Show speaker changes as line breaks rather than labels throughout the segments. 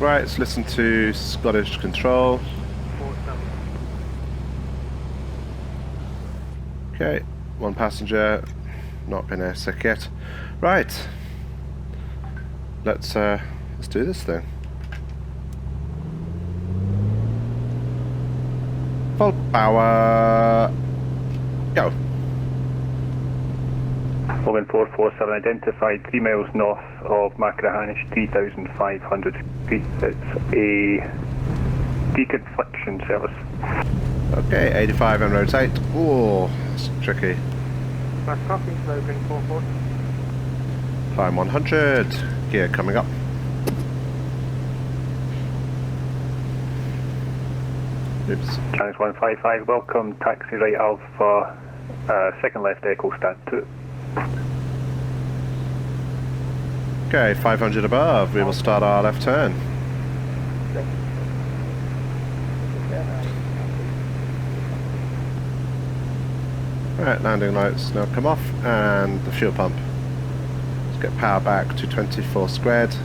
Right, let's listen to Scottish Control. Okay, one passenger, not been airsick yet. Right, let's do this thing. Full power, go.
Logan 447 identified 3 miles north of Macrahanish, 3,500 feet. It's a deconfliction service.
Okay, 85 and rotate. Oh, that's tricky.
That's copy, Logan 44.
Climb 100, gear coming up. Oops.
Channel 155, welcome, taxi right Alpha, second left Echo stand 2.
Okay, 500 above, we will start our left turn. Right, landing lights now come off, and the fuel pump. Let's get power back to 24 squared.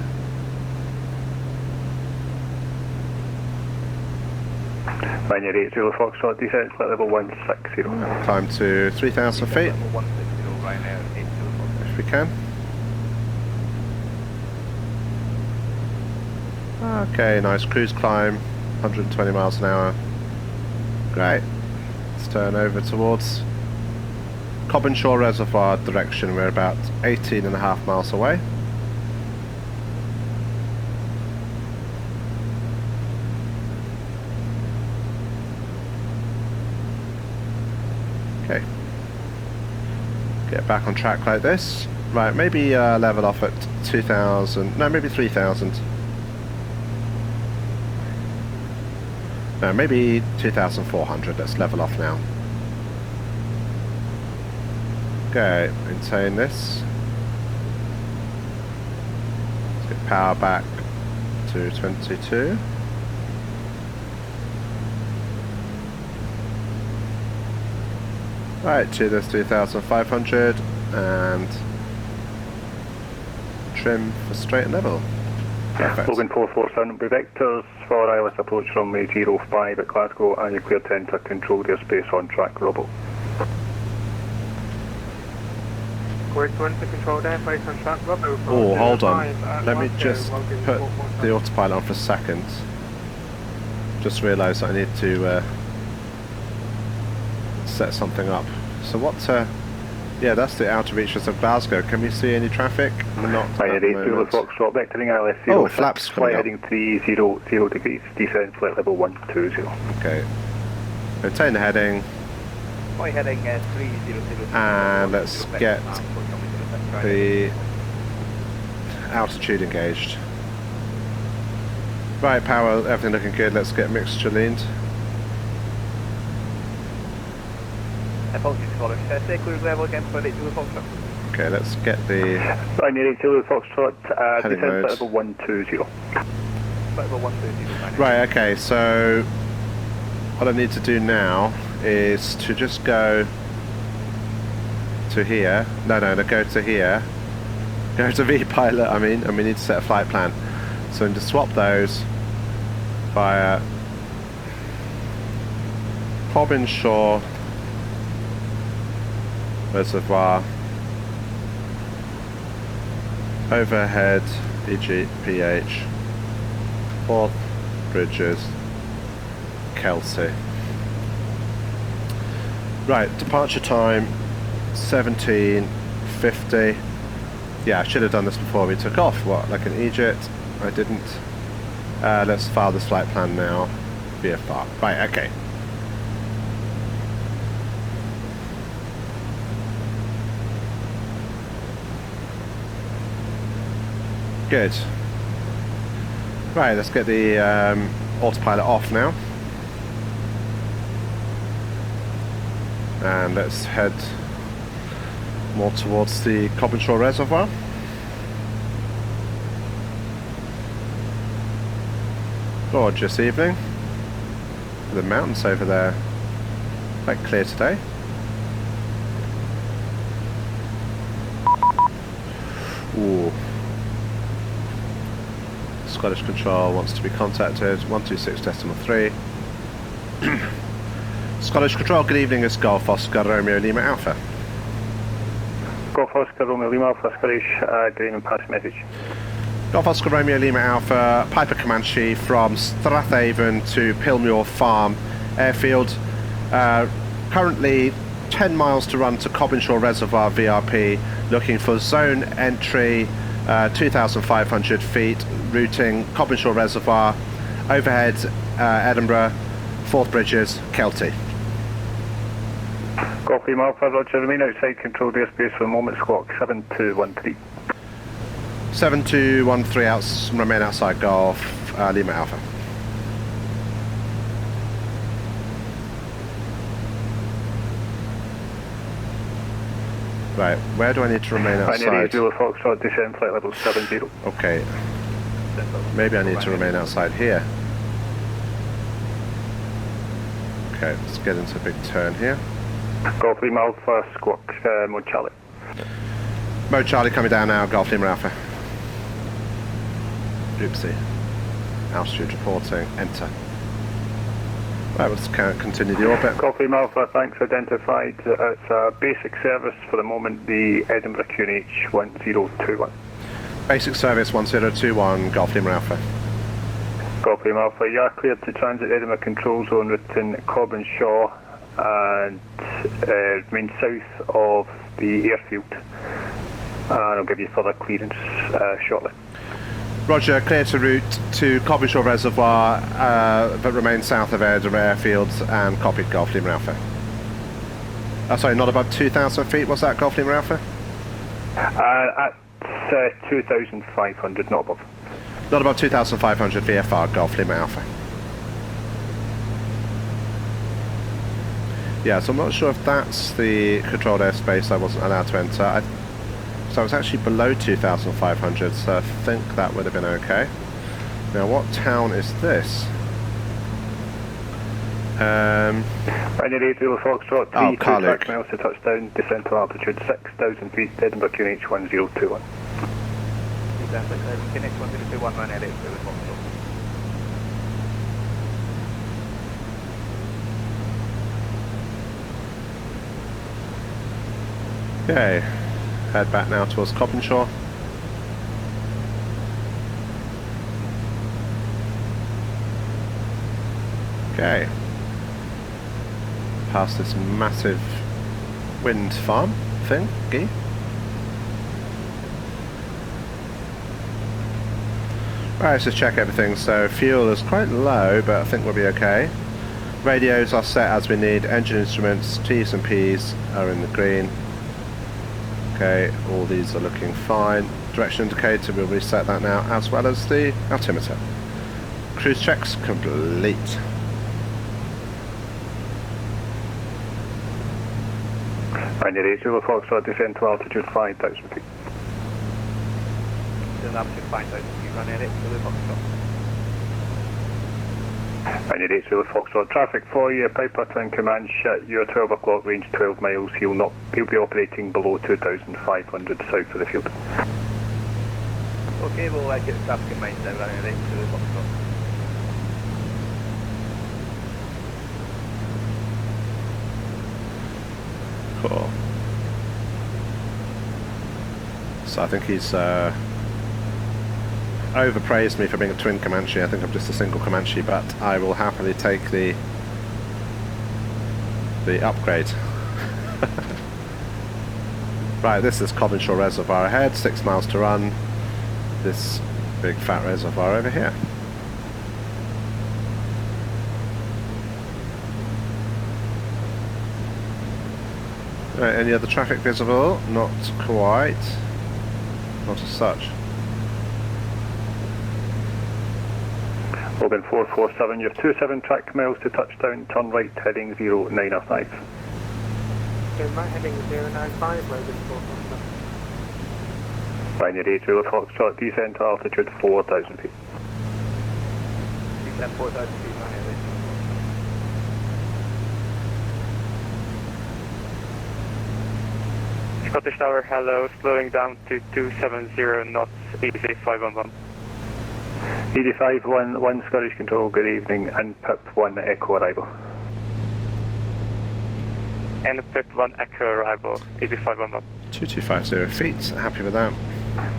Minor 80 Foxtrot, descent flight level 160.
Climb to 3,000 feet, if we can. Okay, nice cruise climb, 120 miles an hour. Great. Let's turn over towards Cobbenshaw Reservoir direction. We're about 18.5 miles away. Okay. Get back on track like this. Right, maybe level off at 2,000, no, maybe 3,000. No, maybe 2,400, let's level off now. Okay, maintain this. Let's get power back to 22. Right, to this 3,500 and trim for straight and level. Perfect.
Logan 447, vectors for ILS approach runway 05 at Glasgow, and you clear 10 to control airspace on track, Robo.
Clear 1 to control airspace on track, Robo.
Oh, hold on. Let me just put the autopilot on for a second. Just realised I need to set something up. So what, yeah, that's the outer reaches of Glasgow. Can we see any traffic? Not at the moment.
Foxtrot, vectoring ILS 06,
Oh, flaps coming
flight
up.
heading 300 degrees, descent flight level 120.
Okay. Maintain the heading.
Flight heading 300.
And let's get the altitude engaged. Right, power, everything looking good. Let's get mixture leaned.
Apologies, Scottish. Say cruise level again for 80 Foxtrot.
Okay, let's get the
Binary 80 Foxtrot,
heading
descent
mode.
flight level 120.
Flight level 130.
Right, okay, so what I need to do now is to just go to here. No, go to here. Go to VPilot, I mean, and we need to set a flight plan. So I need to swap those via Cobbenshaw Reservoir, overhead, EGPH, Forth Bridges, Kelsey. Right, departure time 17:50. Yeah, I should have done this before we took off. What, like an Egypt? I didn't. Let's file this flight plan now. VFR. Right, okay. Good. Right, let's get the autopilot off now. And let's head more towards the Cobbenshaw Reservoir. Gorgeous evening. The mountains over there, quite clear today. Ooh. Scottish Control wants to be contacted. 126.3. Scottish Control, good evening. It's Golf Oscar Romeo Lima Alpha.
Golf Oscar Romeo Lima Alpha, Scottish, good evening, pass message.
Golf Oscar Romeo Lima Alpha, Piper Comanche from Strathaven to Pilmore Farm Airfield. Currently 10 miles to run to Cobbenshaw Reservoir VRP, looking for zone entry, 2,500 feet, routing Cobbenshaw Reservoir, overhead Edinburgh, Forth Bridges, Kelty.
Golf Lima Alpha, roger, remain outside controlled airspace for a moment, squawk 7213.
7213 remain outside Golf Lima Alpha. Right, where do I need to remain outside?
Binary Zulu Foxtrot, descend flight level 70.
Okay, maybe I need to remain outside here. Okay, let's get into a big turn here.
Golf Lima Alpha, squawk mode Charlie.
Mode Charlie coming down now, Golf Lima Alpha. Oopsie. Altitude reporting, enter. Right, let's continue the orbit.
Golf Lima Alpha, thanks, identified. It's a basic service for the moment, the Edinburgh QNH 1021.
Basic service 1021, Golf Lima Alpha.
Golf Lima Alpha, you are cleared to transit Edinburgh Control Zone within Cobbenshaw and remain south of the airfield. And I'll give you further clearance shortly.
Roger, clear to route to Cobbenshaw Reservoir, but remain south of Edinburgh Airfield, and copied Golf Lima Alpha. Sorry, not above 2,000 feet, was that Golf Lima Alpha?
At 2,500, not above.
Not above 2,500 VFR, Golf Lima Alpha. Yeah, so I'm not sure if that's the controlled airspace I wasn't allowed to enter. So I was actually below 2,500, so I think that would have been okay. Now, what town is this?
Binary Zulu Foxtrot, 3 2 miles to touchdown, descent to altitude 6,000 feet, Edinburgh QNH 1021.
QNH 1021, run edit to the Foxtrot.
Okay. Head back now towards Cobbenshaw. Okay. Past this massive wind farm thingy. Right, let's just check everything. So fuel is quite low, but I think we'll be okay. Radios are set as we need. Engine instruments, T's and P's are in the green. Okay, all these are looking fine. Direction indicator, we'll reset that now, as well as the altimeter. Cruise checks complete.
Binary Zulu Foxtrot, descend to altitude 5,000 feet.
Altitude 5,000 feet, run edit to the Foxtrot.
Binary Zulu Foxtrot, traffic for you, Piper to Comanche, your 12 o'clock range 12 miles, he'll be operating below 2,500 south of the field.
Okay, we'll get the traffic in mind now, run edit to the Foxtrot.
Cool. So I think he's overpraised me for being a twin Comanche. I think I'm just a single Comanche, but I will happily take the upgrade. Right, this is Cobbenshaw Reservoir ahead, 6 miles to run. This big fat reservoir over here. Right, any other traffic visible? Not quite. Not as such.
Logan 447, you have 27 track miles to touchdown, turn right heading 095.
Okay, my heading 095, Logan 447.
Binary Zulu Foxtrot, descend to altitude 4,000 feet.
Descend 4,000 feet, run edit.
Scottish Tower, hello, slowing down to 270 knots, easy 511.
85 1 Scottish Control, good evening, and PIP 1 Echo arrival.
And PIP 1 Echo arrival, 85 1
2250 feet, happy with that.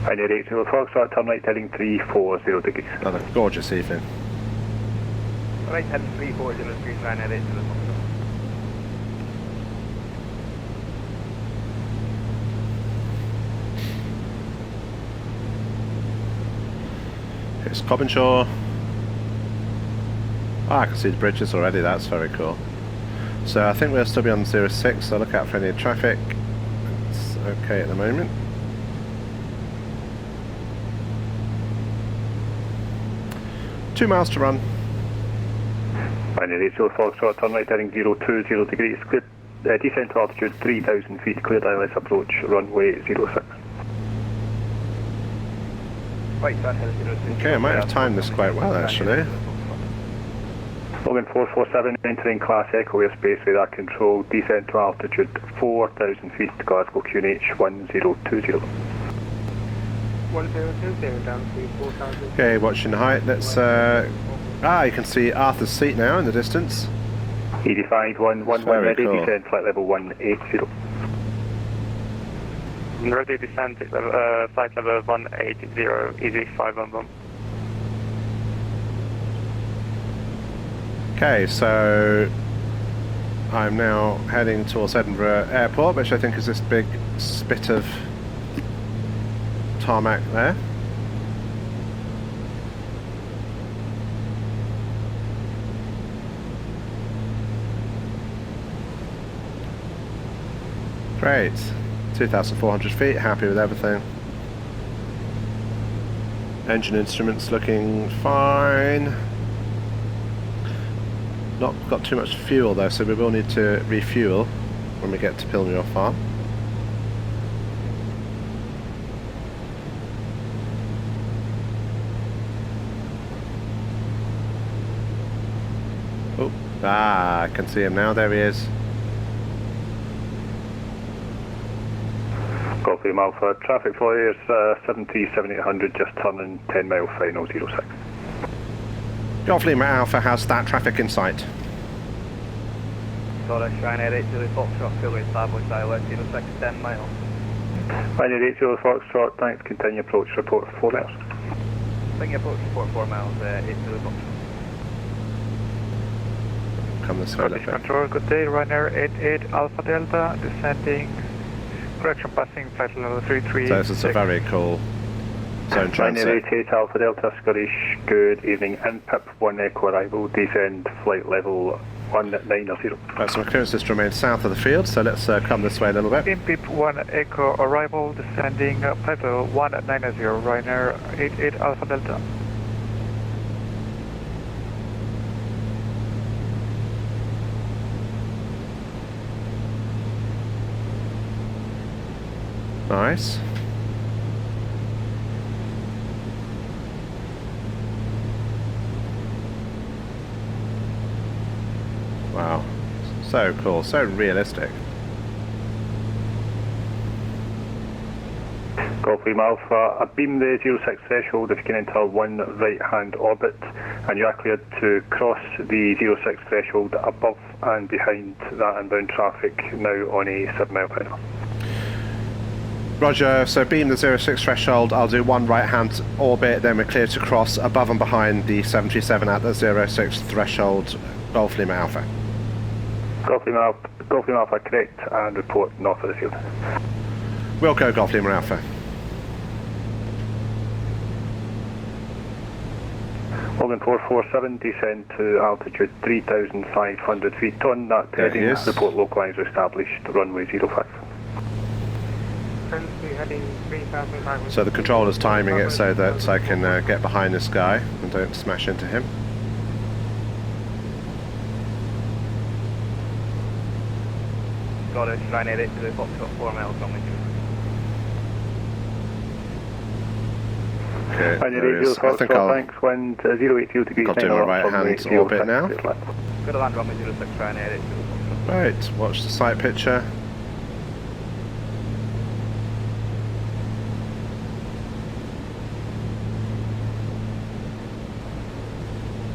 Pioneer 80 Foxtrot, turn right heading 340 degrees.
Another gorgeous evening.
Right heading 340 degrees, Pioneer 80 Foxtrot.
Here's Cobbenshaw. I can see the bridges already, that's very cool. So I think we'll still be on 06, so look out for any traffic. It's okay at the moment. Two miles to run.
Pioneer 80 Foxtrot, turn right heading 020 degrees, clear, descent to altitude 3,000 feet, cleared ILS approach, runway 06.
Okay, I might have timed this quite well actually.
Logan 447 entering class Echo airspace radar control, descent to altitude 4,000 feet, Glasgow QNH 1020.
1020 down to 4,000.
Okay, watching the height, let's you can see Arthur's seat now in the distance.
85 1
Very
ready,
cool.
descent flight level 180.
Ready descent, flight level 180, easy 511.
Okay, so I'm now heading towards Edinburgh Airport, which I think is this big spit of tarmac there. Great, 2,400 feet, happy with everything. Engine instruments looking fine. Not got too much fuel though, so we will need to refuel when we get to Pilmore Farm. Oh, I can see him now, there he is.
Copy Alpha, traffic flow is 737-800, just turning 10 mile final 06.
Golf Lima Alpha has that traffic in sight.
Got Pioneer 80 Foxtrot, fully established ILS 06, 10 miles.
Pioneer 80 Foxtrot, thanks, continue approach report 4 miles.
Continue approach report 4 miles, 80 Foxtrot.
Come this way a
Scottish
little bit.
Control, good day, Ryanair 88 Alpha Delta, descending, correction passing, flight level 336.
So this is a very cool zone
Pioneer
transit.
88 Alpha Delta Scottish, good evening, and PIP 1 Echo arrival, descend flight level 190.
Right, so my clearance is to remain south of the field, so let's come this way a little bit.
PIP 1 Echo arrival, descending, flight level 190, Ryanair 88 Alpha Delta.
Nice. Wow. So cool, so realistic.
Copy Alpha, I beam the 06 threshold if you can enter one right hand orbit, and you are cleared to cross the 06 threshold above and behind that inbound traffic now on a 7 mile final.
Roger, so beam the 06 threshold, I'll do one right hand orbit, then we're clear to cross above and behind the 737 at the 06 threshold, Golf Lima Alpha.
Golf Lima Alpha correct, and report north of the field.
Wilco, Golf Lima Alpha.
Logan 447, descend to altitude 3,500 feet on that
There he
heading,
is.
report localizer established, runway 05.
So the controller's timing it so that I can get behind this guy and don't smash into him.
Got it, Ryanair 80 Foxtrot, 4 miles from the
Okay,
Pioneer
there he
80
is. I think
Foxtrot,
I'll
thanks, wind 080 degrees.
I'll do my right hand orbit now.
Good land runway 06, Ryanair 80 Foxtrot.
Right, watch the sight picture.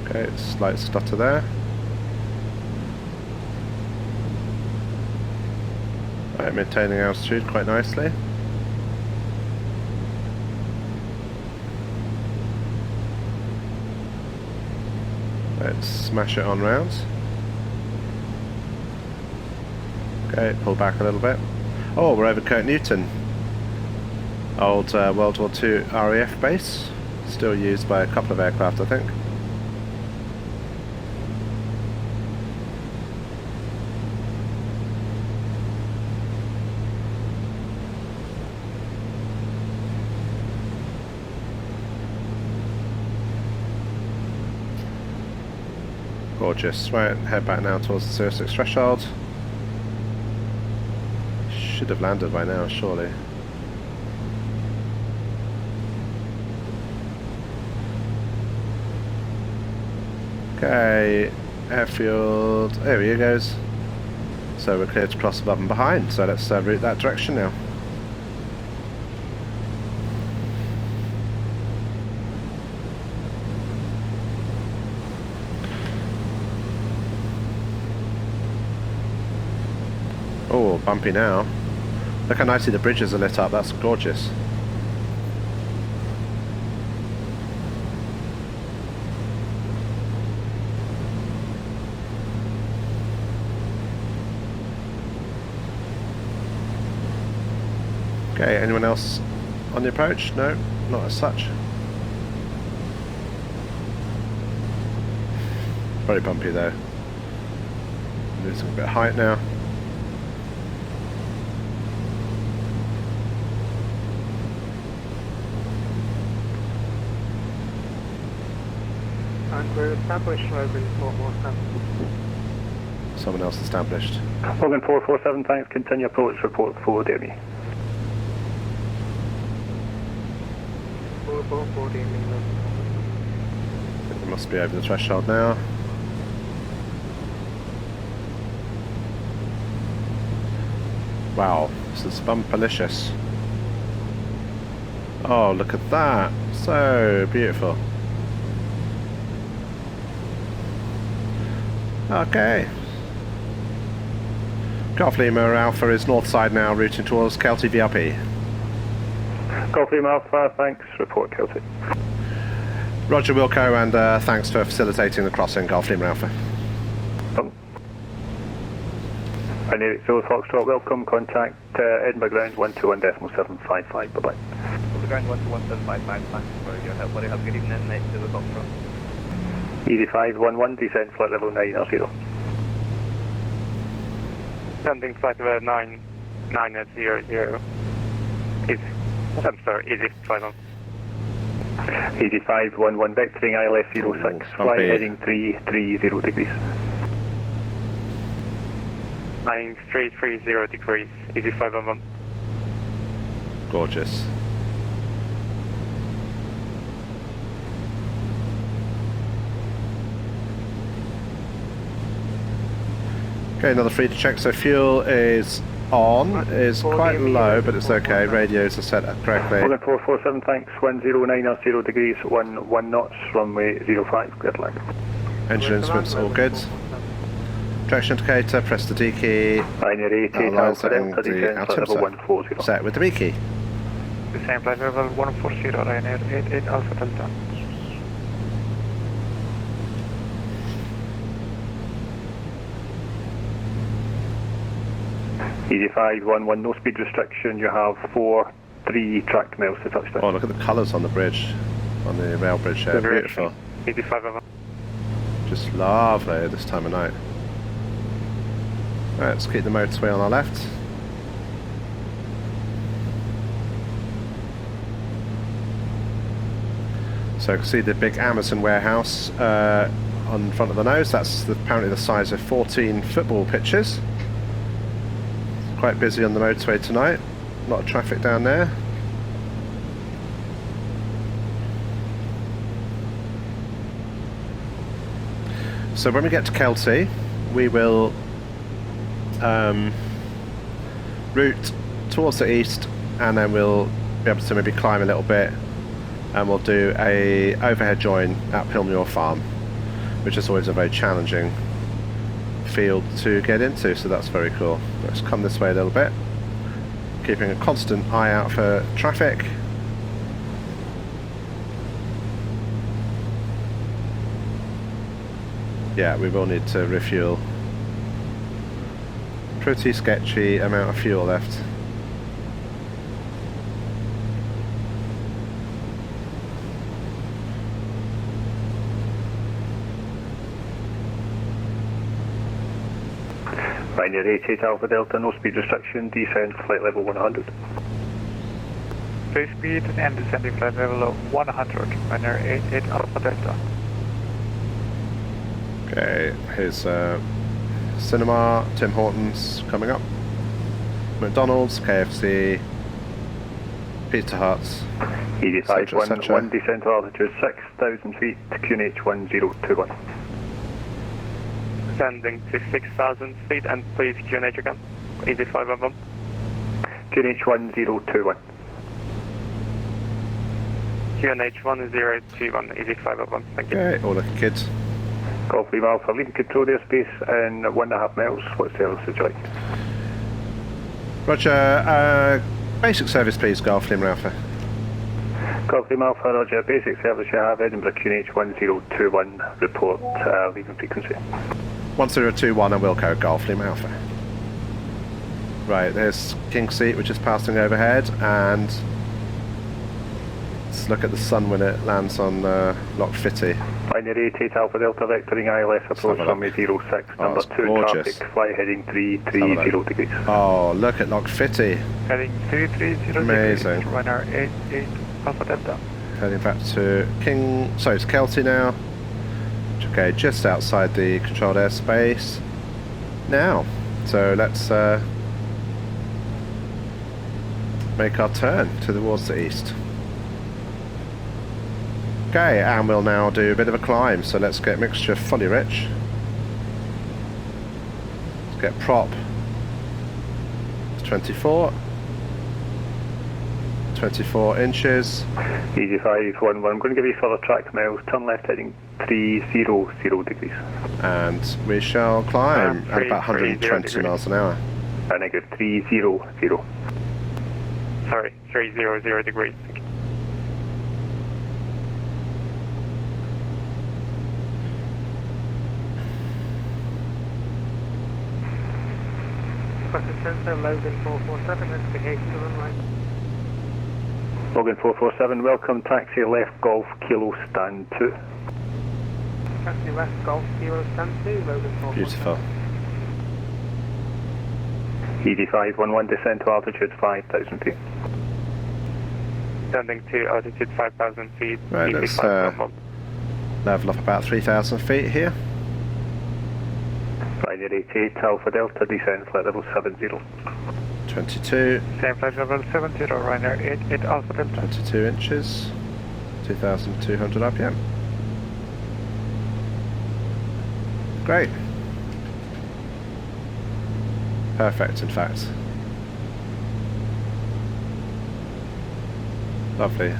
Okay, slight stutter there. Right, maintaining altitude quite nicely. Let's smash it on rounds. Okay, pull back a little bit. Oh, we're over Kirk Newton. Old World War II RAF base. Still used by a couple of aircraft, I think. Gorgeous. Right, head back now towards the 06 threshold. Should have landed by now, surely. Okay, airfield, there he goes. So we're clear to cross above and behind, so let's route that direction now. Oh, bumpy now. Look how nicely the bridges are lit up, that's gorgeous. Okay, anyone else on the approach? No, not as such. Very bumpy though. Losing a bit of height now.
And we're established over in Pilmore Farm.
Someone else established.
Logan 447, thanks. Continue approach, report forward area.
We must be over the threshold now. Wow, this is bumpalicious. Oh, look at that. So beautiful. Okay. Golf Lima Alpha is north side now, routing towards Kelty VRP.
Golf Lima Alpha, thanks. Report Kelty.
Roger Wilco, and thanks for facilitating the crossing, Golf Lima Alpha.
I need it, Philip Foxtrot, welcome. Contact Edinburgh Ground 121.755. Bye bye.
The ground 121.755, thanks for your help. Very have a good evening, night to the Foxtrot.
Easy 511, descend flight level 900.
Sending flight level 900. I'm sorry, easy 51.
Easy 511, vectoring ILS 06, fly heading 330 degrees.
Heading 330 degrees, easy 511.
Gorgeous. Okay, another free to check. So fuel is on, is quite low, but it's okay. Radios are set up correctly.
Logan 447, thanks. 109 degrees, 1 knots, runway 05, grid line.
Engine instruments all good. Traction indicator, press the D key.
Binary 88 Alpha Delta, descend flight level 140.
Set with the B key.
The same flight level 140, Ryanair 88 Alpha Delta.
Easy 511, no speed restriction, you have 3 tracked miles to touchdown.
Oh, look at the colours on the bridge, on the rail bridge there, beautiful.
85
Just lovely this time of night. Right, let's keep the motorway on our left. So you can see the big Amazon warehouse on front of the nose. That's apparently the size of 14 football pitches. Quite busy on the motorway tonight. A lot of traffic down there. So when we get to Kelty, we will route towards the east, and then we'll be able to maybe climb a little bit, and we'll do a overhead join at Pilmore Farm. which is always a very challenging field to get into, so that's very cool. Let's come this way a little bit, keeping a constant eye out for traffic. Yeah, we will need to refuel. Pretty sketchy amount of fuel left.
Binary 88 Alpha Delta, no speed restriction, descend flight level 100.
Free speed and descending flight level of 100, binary 88 Alpha Delta.
Okay, here's Cinema, Tim Hortons coming up, McDonald's, KFC, Pizza Huts,
ED5 11 descend to altitude 6,000 feet, QNH 1021.
Descending to 6,000 feet and please QNH again. ED511.
QNH 1021.
QNH 1021, ED511. Thank you.
okay, all looking good.
Golf Lima Alpha, leading control airspace in 1.5 miles. What's the altitude like?
Roger, basic service please, Golf Lima Alpha.
Golf Lima Alpha, Roger, basic service you have, Edinburgh QNH 1021, report leaving frequency.
1021 and Wilco, Golf Lima Alpha. Right, there's King Seat, which is passing overhead, and let's look at the sun when it lands on Loch Fitty.
Binary 88 Alpha Delta, vectoring ILS approach runway 06, number 2
gorgeous.
traffic, fly heading 330 degrees.
Oh, look at Loch Fitty.
Heading 330
Amazing.
degrees, runner 88 Alpha Delta.
Heading back to to Kelty now. Okay, just outside the controlled airspace now. So let's make our turn towards the east. Okay, and we'll now do a bit of a climb, so let's get mixture fully rich. Let's get prop 24 inches.
Easy 511, I'm going to give you further track miles, turn left heading 300 degrees.
And we shall climb at about 120 miles an hour.
And I go 300.
Sorry, 300 degrees. Thank you.
Sensor Logan 447, that's behave to runway.
Logan 447, welcome, taxi left Golf Kilo stand 2.
Taxi West Golf Kilo stand 2, Logan 447.
Beautiful.
ED511, descend to altitude 5,000 feet.
Descending to altitude 5,000 feet.
Right, let's level up about 3,000 feet here.
Binary 88 Alpha Delta, descend flight level 70.
22,
Same flight level 70, runner 88 Alpha Delta.
22 inches, 2,200 RPM. Great. Perfect, in fact. Lovely.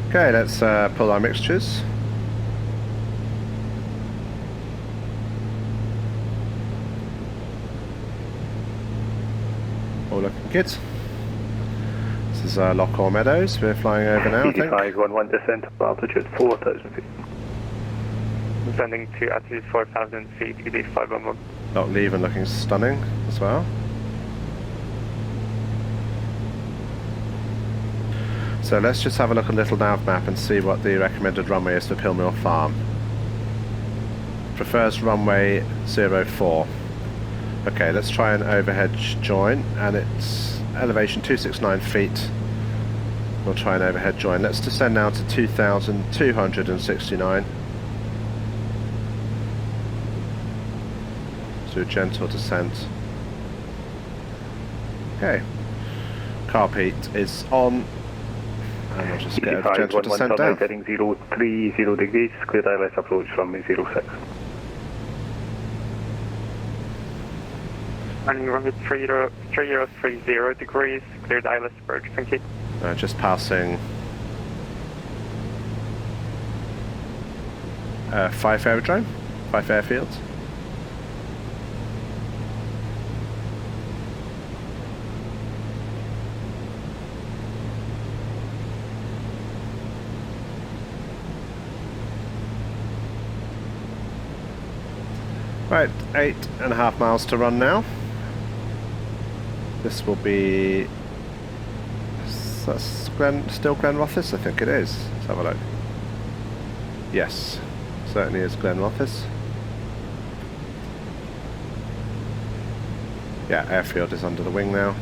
Okay, let's pull our mixtures. All looking good. This is Lockhaw Meadows. We're flying over now, I think.
511, descend to altitude 4,000 feet.
Descending to altitude 4,000 feet, ED511.
Loch Leven looking stunning as well. So let's just have a look at a little nav map and see what the recommended runway is for Pilmore Farm. Prefers runway 04. Okay, let's try an overhead join, and it's elevation 269 feet. We'll try an overhead join. Let's descend now to 2,269. Do a gentle descent. Okay. Carpet is on. And we'll just get a gentle descent down.
Heading 030 degrees, cleared ILS approach runway 06.
Running runway 3030 degrees, cleared ILS approach. Thank you.
Just passing Fife aerodrome, Fife airfield. Right, 8.5 miles to run now. This will be... That's still Glen Rothes? I think it is. Let's have a look. Yes, certainly is Glen Rothes. Yeah, airfield is under the wing now.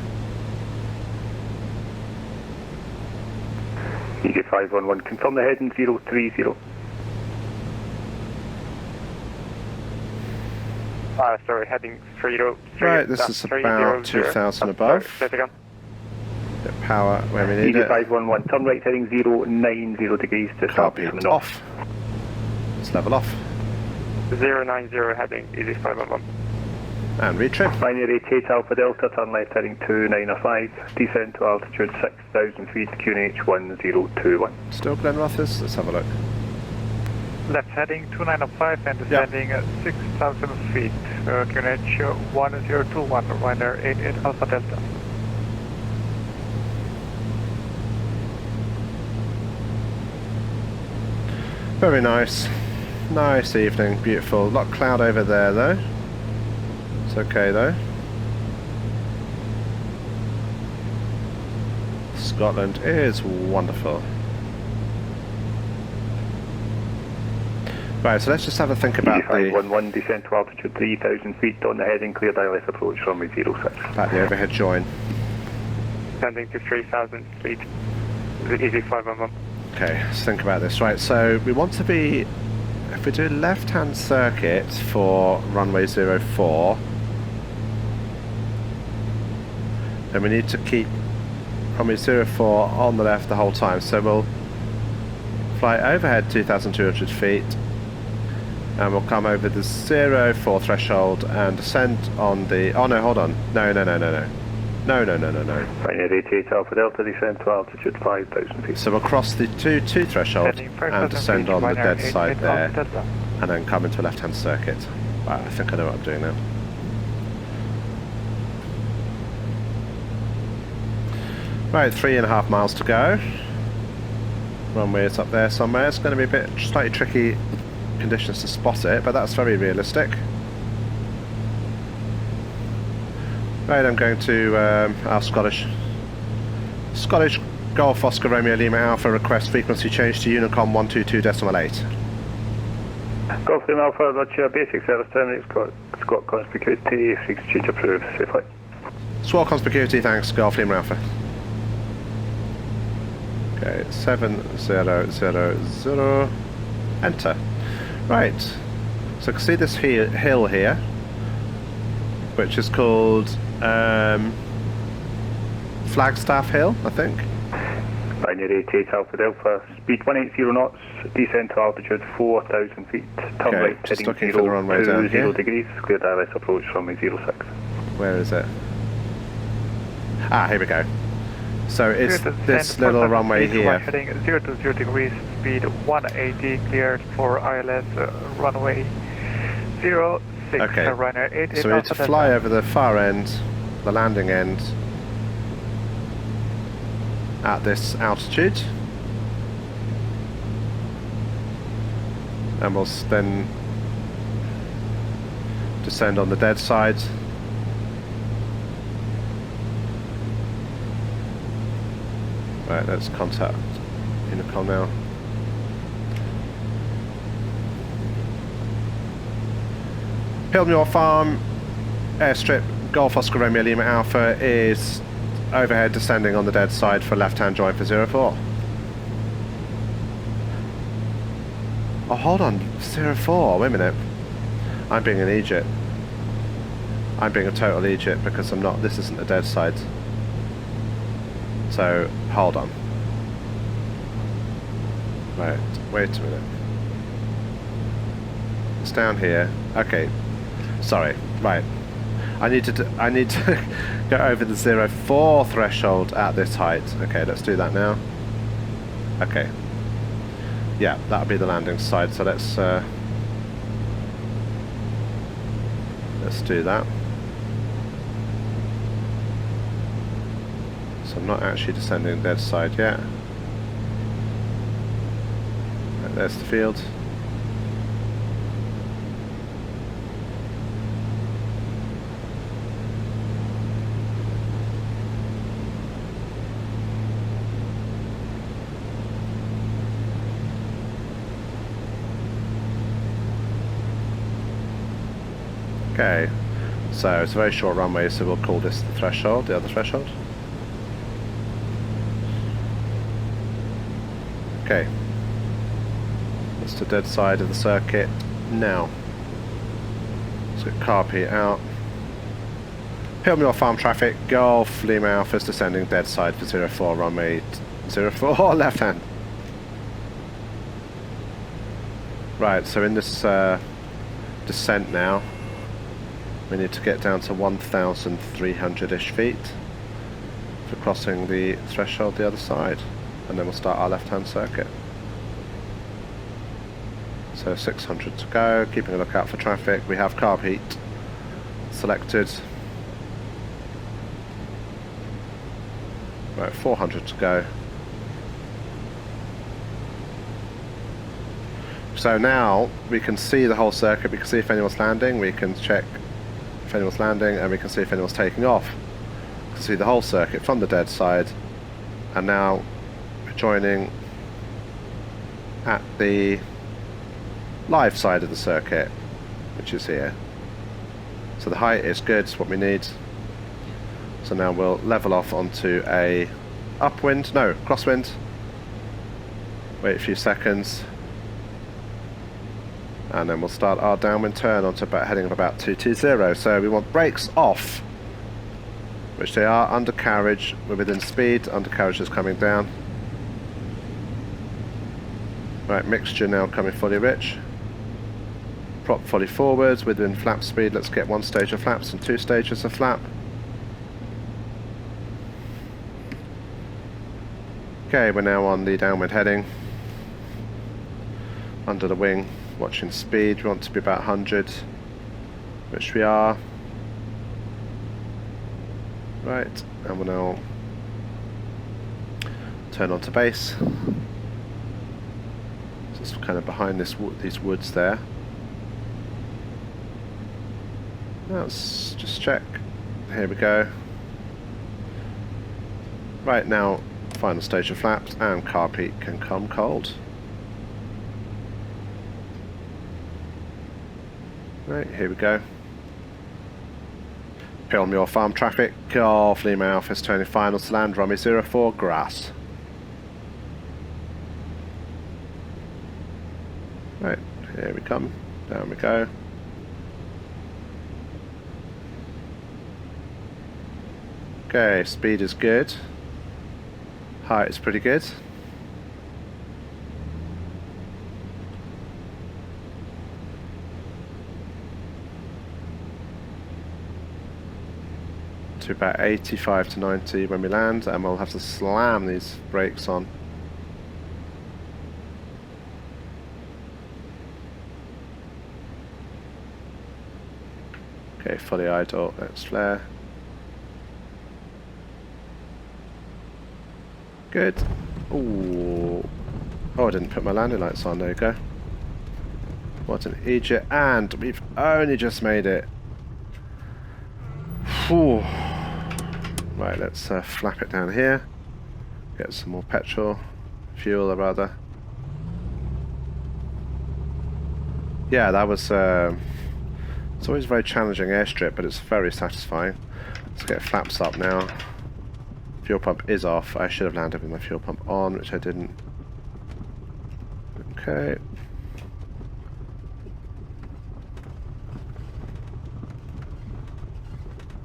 EJ 511, confirm the heading 030.
Sorry, heading 30.
Right, this is about 2,000 above. Bit of power where we need
EJ
it.
511, turn right heading 090 degrees to
Car
south from the
being
north.
off. Let's level off.
090 heading EJ 511.
And retrim.
Binary 88 Alpha Delta, turn left heading 295, descend to altitude 6,000 feet, QNH 1021.
Still Glen Rothes? Let's have a look.
Left heading 295 and descending at 6,000 feet. QNH 1021, Ryanair 88 Alpha Delta.
Very nice. Nice evening, beautiful. A lot of cloud over there though. It's okay though. Scotland is wonderful. Right, so let's just have a think about the
511, descend to altitude 3,000 feet on the heading, clear direct approach runway 06.
about the overhead join.
Descending to 3,000 feet. EJ 511.
Okay, let's think about this. Right, so we want to be, if we do left-hand circuit for runway 04, then we need to keep runway 04 on the left the whole time. So we'll fly overhead 2,200 feet, and we'll come over the 04 threshold and descend on the... Oh no, hold on. No.
Binary 88 Alpha Delta, descend to altitude 5,000 feet.
So we'll cross the 2 threshold and descend on the dead side there, and then come into a left-hand circuit. Right, I think I know what I'm doing now. Right, 3.5 miles to go. Runway is up there somewhere. It's going to be a bit slightly tricky conditions to spot it, but that's very realistic. Right, I'm going to our Scottish Golf Oscar Romeo Lima Alpha request frequency change to Unicom 122.8.
Golf Lima Alpha, Roger, basic service terminates, Scott conspicuity, frequency change approved, safely.
Swell conspicuity, thanks, Golf Lima Alpha. Okay, 7000, enter. Right, so you can see this hill here, which is called Flagstaff Hill, I think.
Binary 88 Alpha Delta, speed 180 knots, descend to altitude 4,000 feet, turn
Okay,
right
just
heading
looking for the runway down here.
0 degrees, clear direct approach runway 06.
Where is it? Ah, here we go. So it's this little runway here.
Heading 0 to 0 degrees, speed 180, cleared for ILS runway 06.
Okay,
Ryanair 88
so we need to
Alpha
fly
Delta.
over the far end, the landing end, at this altitude. And we'll then descend on the dead side. Right, let's contact Unicom now. Pilmore Farm, airstrip, Golf Oscar Romeo Lima Alpha is overhead descending on the dead side for left-hand join for 04. Oh, hold on, 04, wait a minute. I'm being an Egypt. I'm being a total Egypt because I'm not, this isn't the dead side. So, hold on. Right, wait a minute. It's down here. Okay, sorry, right. I need to go over the 04 threshold at this height. Okay, let's do that now. Okay. Yeah, that'll be the landing side, so let's Let's do that. So I'm not actually descending the dead side yet. Right, there's the field. Okay, so it's a very short runway, so we'll call this the threshold, the other threshold. Okay, that's the dead side of the circuit now. Let's get carb heat out. Pilmore Farm traffic, Golf Lima Alpha is descending dead side for 04, runway 04, left hand. Right, so in this descent now, we need to get down to 1,300-ish feet for crossing the threshold the other side, and then we'll start our left-hand circuit. So 600 to go, keeping a lookout for traffic. We have carb heat selected. Right, 400 to go. So now we can see the whole circuit, we can see if anyone's landing, we can check if anyone's landing, and we can see if anyone's taking off. We can see the whole circuit from the dead side, and now we're joining at the live side of the circuit, which is here. So the height is good, it's what we need. So now we'll level off onto a upwind, no, crosswind. Wait a few seconds. And then we'll start our downwind turn onto about heading of about 220. So we want brakes off, which they are. Undercarriage, we're within speed. Undercarriage is coming down. Right, mixture now coming fully rich. Prop fully forwards, within flap speed. Let's get one stage of flaps and 2 stages of flap. Okay, we're now on the downwind heading. Under the wing. Watching speed, we want to be about 100, which we are. Right, and we'll now turn onto base. Just kind of behind these woods there. Let's just check. Here we go. Right, now final stage of flaps, and carb heat can come cold. Right, here we go. Pilmore Farm traffic, Golf Lima Alpha is turning final to land, runway 04, grass. Right, here we come, down we go. Okay, speed is good. Height is pretty good. To about 85 to 90 when we land, and we'll have to slam these brakes on. Okay, fully idle, let's flare. Good. Ooh. Oh, I didn't put my landing lights on, there you go. What an idiot, and we've only just made it. Whew. Right, let's flap it down here. Get some more fuel rather. Yeah, that was, it's always a very challenging airstrip, but it's very satisfying. Let's get flaps up now. Fuel pump is off. I should have landed with my fuel pump on, which I didn't. Okay.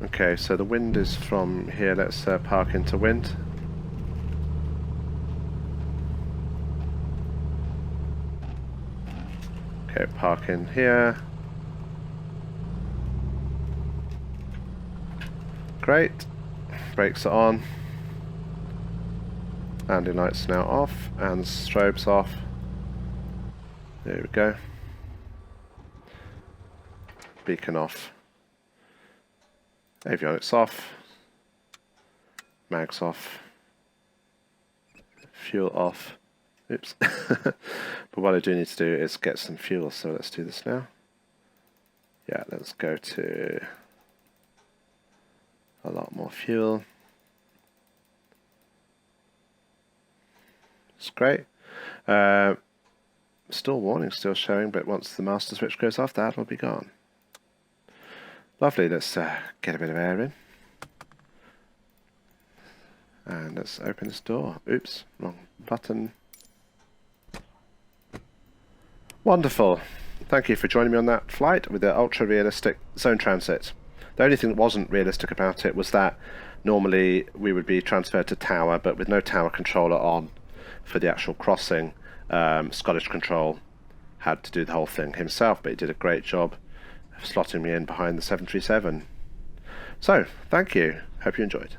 Okay, so the wind is from here. Let's park into wind. Okay, park in here. Great. Brakes are on. Landing lights now off, and the strobes off. There we go. Beacon off. Avionics off. Mags off. Fuel off. Oops. But what I do need to do is get some fuel, so let's do this now. Yeah, let's go to a lot more fuel. It's great. Still warning, still showing, but once the master switch goes off, that will be gone. Lovely, let's get a bit of air in. And let's open this door. Oops, wrong button. Wonderful. Thank you for joining me on that flight with the ultra-realistic zone transit. The only thing that wasn't realistic about it was that normally we would be transferred to tower, but with no tower controller on for the actual crossing, Scottish Control had to do the whole thing himself, but he did a great job of slotting me in behind the 737. So, thank you. Hope you enjoyed.